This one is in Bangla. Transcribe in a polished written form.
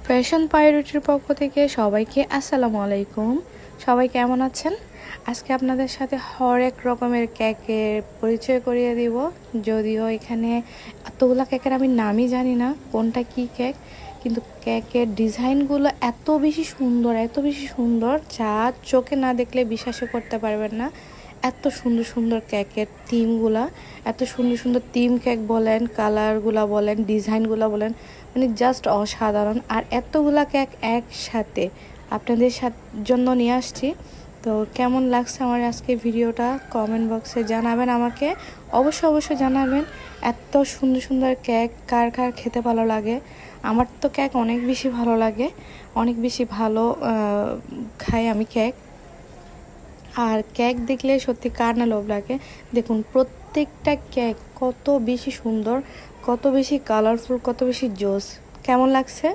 ফ্যাশন পাইরেটের পক্ষ থেকে সবাইকে আসসালামু আলাইকুম। সবাই কেমন আছেন? আজকে আপনাদের সাথে হরেক রকমের কেকের পরিচয় করিয়ে দিব। যদিও এখানে এতগুলা কেকের আমি নামই জানি না কোনটা কি কেক, কিন্তু কেকের ডিজাইনগুলো এত বেশি সুন্দর, এত বেশি সুন্দর যা চোখে না দেখলে বিশ্বাসই করতে পারবেন না। এত সুন্দর সুন্দর কেকের থিমগুলা, এত সুন্দর সুন্দর থিম কেক বলেন, কালারগুলা বলেন, ডিজাইনগুলো বলেন, মানে জাস্ট অসাধারণ। আর এতগুলা কেক একসাথে আপনাদের জন্য নিয়ে আসছি। তো কেমন লাগছে আমার আজকে ভিডিওটা কমেন্ট বক্সে জানাবেন আমাকে, অবশ্যই জানাবেন। এত সুন্দর সুন্দর কেক কার কার খেতে ভালো লাগে। আমার তো কেক অনেক বেশি ভালো লাগে, অনেক বেশি ভালো খাই আমি কেক। আর কেক দেখলে সত্যি কার না লোভ লাগে। দেখুন প্রত্যেকটা কেক কত বেশি সুন্দর, কত বেশি কালারফুল, কত বেশি জোস। কেমন লাগছে?